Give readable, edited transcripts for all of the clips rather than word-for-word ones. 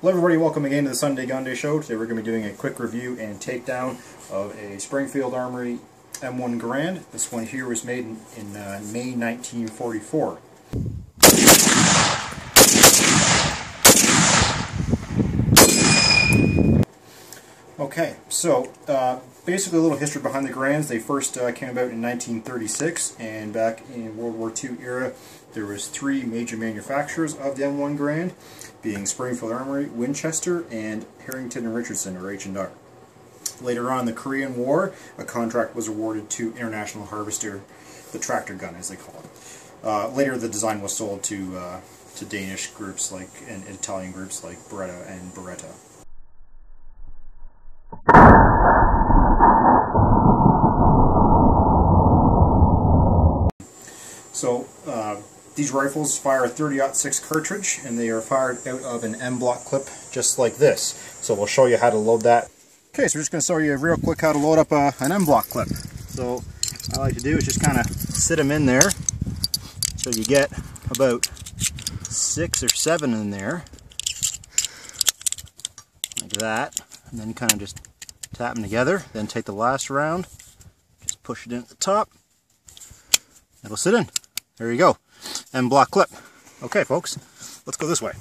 Hello everybody, welcome again to the Sunday Gun Day Show. Today we're going to be doing a quick review and takedown of a Springfield Armory M1 Garand. This one here was made in May 1944. Okay, so basically a little history behind the Garands. They first came about in 1936, and back in World War II era there was three major manufacturers of the M1 Garand, being Springfield Armory, Winchester, and Harrington and Richardson, or H&R. Later on in the Korean War, a contract was awarded to International Harvester, the tractor gun as they call it. Later the design was sold to Danish groups and Italian groups like Beretta and Beretta. So these rifles fire a .30-06 cartridge, and they are fired out of an M-block clip just like this. So we'll show you how to load that. Okay, so we're just going to show you real quick how to load up an M-block clip. So what I like to do is just kind of sit them in there, so you get about 6 or 7 in there, like that, and then you kind of just tap them together, then take the last round, just push it in at the top, it'll sit in. There you go, M-block clip. Okay folks, let's go this way.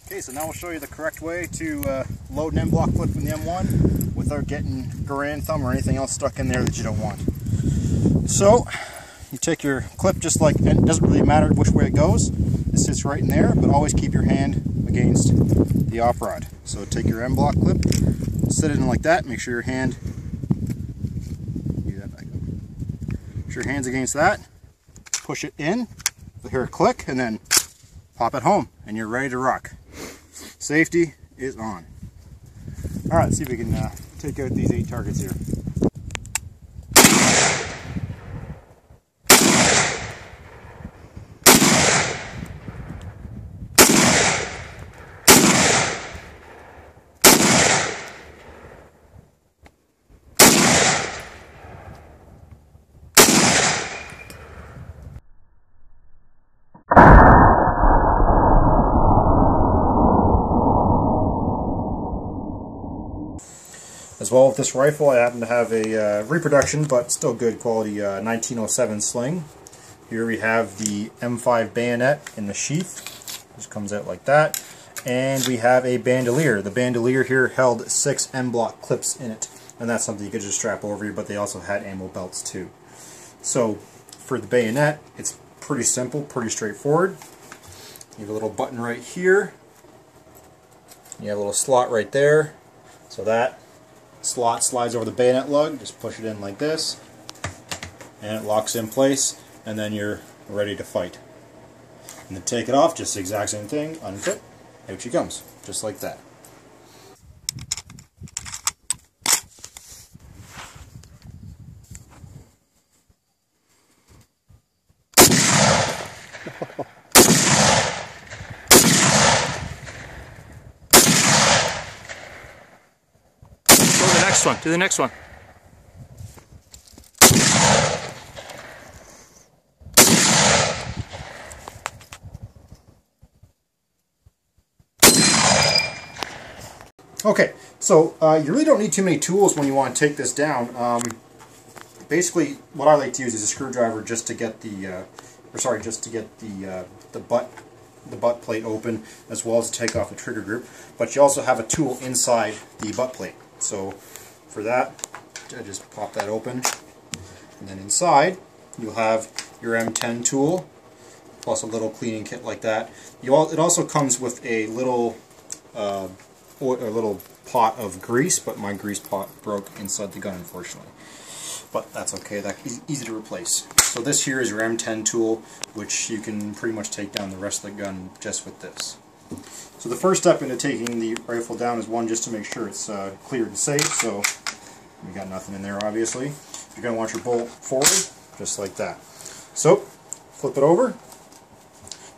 Okay, so now we'll show you the correct way to load an M-block clip in the M1 without getting Garand thumb or anything else stuck in there that you don't want. So, you take your clip just like, and it doesn't really matter which way it goes, it sits right in there, but always keep your hand against the op rod. So take your M-block clip, sit it in like that, make sure your hand, make sure your hand's against that, push it in, you'll hear a click, and then pop it home, and you're ready to rock. Safety is on. Alright, let's see if we can take out these 8 targets here. As well with this rifle, I happen to have a reproduction but still good quality 1907 sling. Here we have the M5 bayonet in the sheath, just comes out like that, and we have a bandolier. The bandolier here held 6 M-block clips in it, and that's something you could just strap over you, but they also had ammo belts too. So for the bayonet, it's pretty simple, pretty straightforward. You have a little button right here, you have a little slot right there, so that slot slides over the bayonet lug, just push it in like this, and it locks in place, and then you're ready to fight. And then take it off, just the exact same thing, unclip, out she comes, just like that. Do the next one. Okay, so you really don't need too many tools when you want to take this down. Basically, what I like to use is a screwdriver just to get the, the butt plate open, as well as to take off the trigger group. But you also have a tool inside the butt plate. So for that, I just pop that open, and then inside you'll have your M10 tool, plus a little cleaning kit like that. It also comes with a little pot of grease, but my grease pot broke inside the gun, unfortunately. But that's okay, that's easy to replace. So this here is your M10 tool, which you can pretty much take down the rest of the gun just with this. So the first step into taking the rifle down is just to make sure it's cleared and safe. So we got nothing in there, obviously. You're going to want your bolt forward, just like that. So flip it over,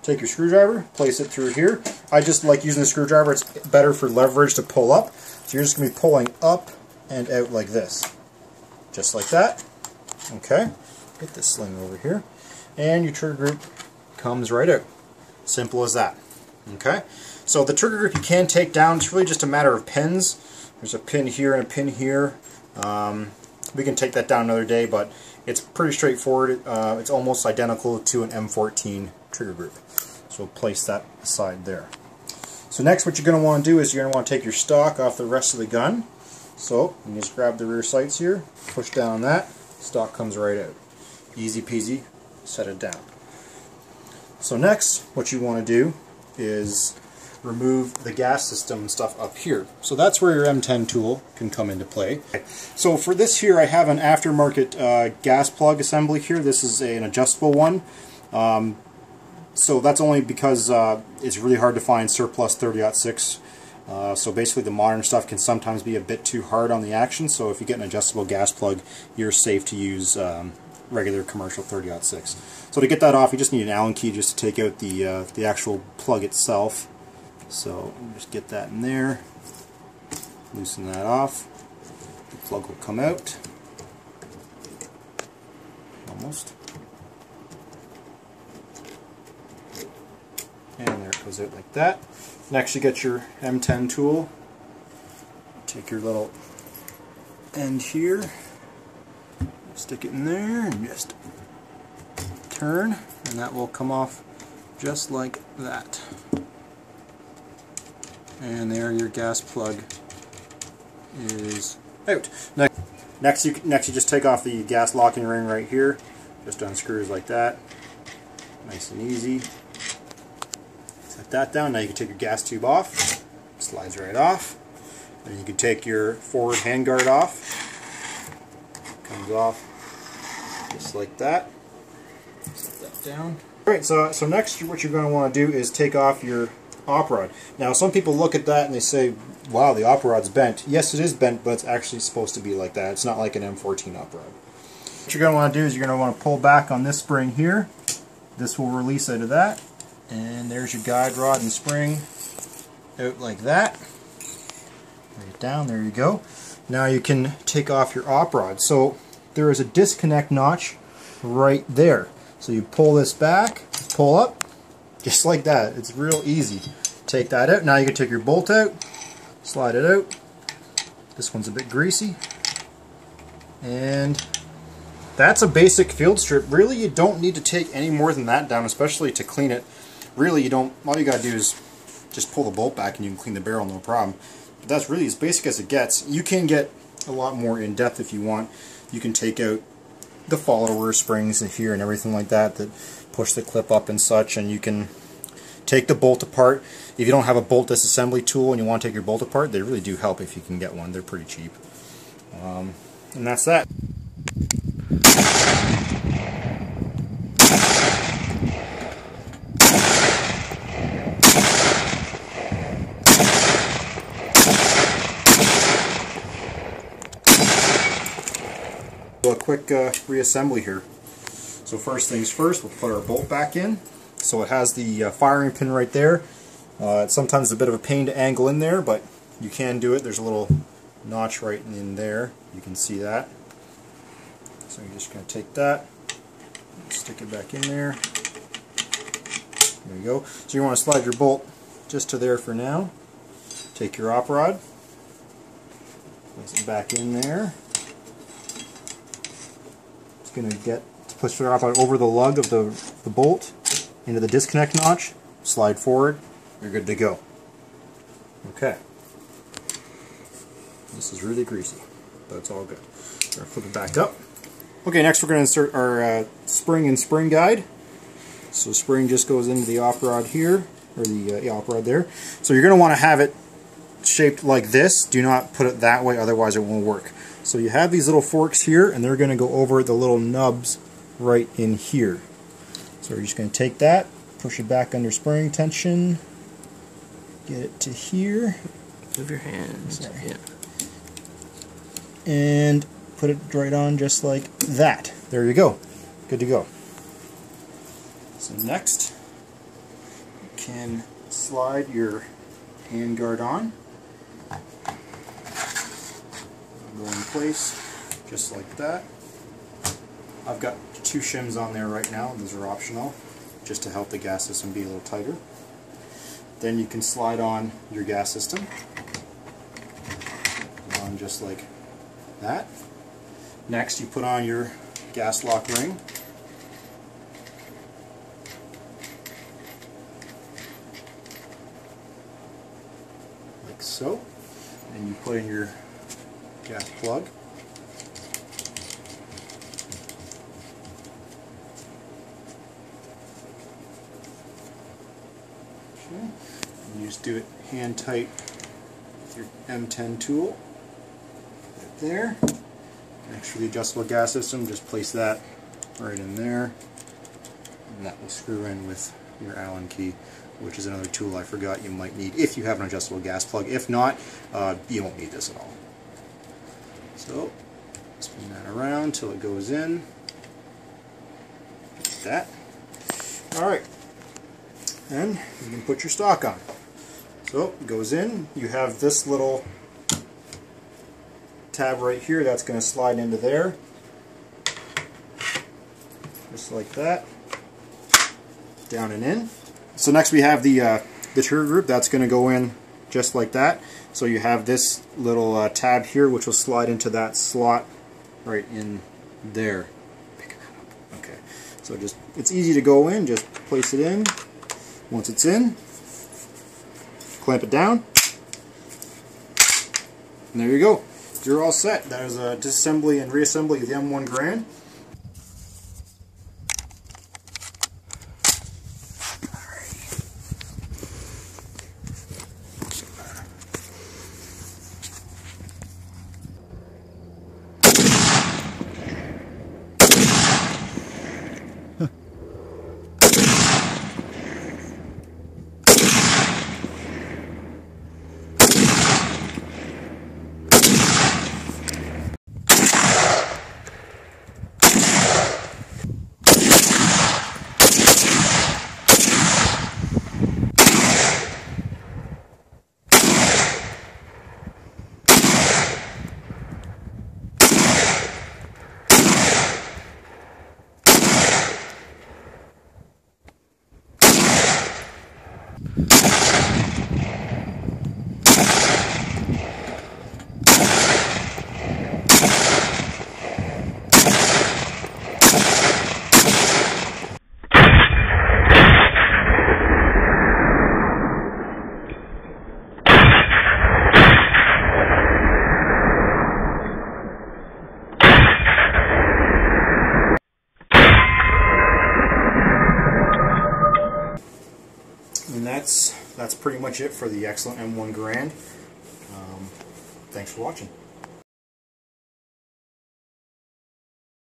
take your screwdriver, place it through here. I just like using the screwdriver, it's better for leverage to pull up. So you're just going to be pulling up and out like this. Just like that. Okay. get this sling over here, and your trigger group comes right out. Simple as that. Okay, so the trigger group you can take down. It's really just a matter of pins. There's a pin here and a pin here. We can take that down another day, but it's pretty straightforward. It's almost identical to an M14 trigger group. So we'll place that aside there. So next what you're going to want to do is you're going to want to take your stock off the rest of the gun. So you just grab the rear sights here, push down on that, stock comes right out. Easy peasy, set it down. So next what you want to do is remove the gas system and stuff up here. So that's where your M10 tool can come into play. So for this here I have an aftermarket gas plug assembly here. This is an adjustable one. So that's only because it's really hard to find surplus 30-06. So basically the modern stuff can sometimes be a bit too hard on the action, so if you get an adjustable gas plug you're safe to use regular commercial 30-06. So to get that off you just need an Allen key just to take out the actual plug itself. So just get that in there, loosen that off, the plug will come out, almost, and there it goes out like that. Next you get your M10 tool, take your little end here, stick it in there and just turn, and that will come off just like that. And there your gas plug is out. Next you just take off the gas locking ring right here, just unscrews like that, nice and easy. Set that down. Now you can take your gas tube off, slides right off. Then you can take your forward handguard off, comes off just like that. Set that down. Alright, so next what you're going to want to do is take off your op rod. Now some people look at that and they say, wow, the op rod's bent. Yes, it is bent, but it's actually supposed to be like that. It's not like an M14 op rod. What you're going to want to do is you're going to want to pull back on this spring here. This will release out of that. And there's your guide rod and spring out like that. Lay it down, there you go. Now you can take off your op rod. So there is a disconnect notch right there. So you pull this back, pull up, just like that. It's real easy. Take that out. Now you can take your bolt out, slide it out. This one's a bit greasy. And that's a basic field strip. Really, you don't need to take any more than that down, especially to clean it. Really, you don't. All you gotta do is just pull the bolt back and you can clean the barrel, no problem. But that's really as basic as it gets. You can get a lot more in depth if you want. You can take out the follower springs in here and everything like that that push the clip up and such, and you can take the bolt apart. If you don't have a bolt disassembly tool and you want to take your bolt apart, they really do help if you can get one. They're pretty cheap. And that's that. A quick reassembly here. So first things first, we'll put our bolt back in. So it has the firing pin right there. It's sometimes a bit of a pain to angle in there, but you can do it. There's a little notch right in there. You can see that. So you're just going to take that, stick it back in there. There you go. So you want to slide your bolt just to there for now. Take your op rod, place it back in there. Going to get to push your op rod over the lug of the bolt into the disconnect notch, slide forward, you're good to go. Okay. This is really greasy, but it's all good. We're going to flip it back up. Okay, next we're going to insert our spring and spring guide. So spring just goes into the op rod here, or the op rod there. So you're going to want to have it shaped like this. Do not put it that way, otherwise it won't work. So you have these little forks here, and they're going to go over the little nubs right in here. So we're just going to take that, push it back under spring tension, get it to here. Move your hands. Sorry. Yeah. And put it right on just like that. There you go. Good to go. So next, you can slide your handguard on. Go in place just like that. I've got 2 shims on there right now, and those are optional, just to help the gas system be a little tighter. Then you can slide on your gas system, on just like that. Next, you put on your gas lock ring. Like so. And you put in your gas plug. Okay. And you just do it hand tight with your M10 tool. Right there. Next, for the adjustable gas system, just place that right in there, and that will screw in with your Allen key, which is another tool I forgot you might need if you have an adjustable gas plug. If not, you won't need this at all. So, spin that around till it goes in, like that. Alright, and you can put your stock on. So, it goes in, you have this little tab right here that's going to slide into there, just like that, down and in. So next we have the trigger group that's going to go in just like that. So you have this little tab here which will slide into that slot right in there. Picking that up. Okay, so it's easy to go in. Just place it in. Once it's in, clamp it down, and there you go. You're all set. That is a disassembly and reassembly of the M1 Garand. And that's pretty much it for the excellent M1 Garand. Thanks for watching.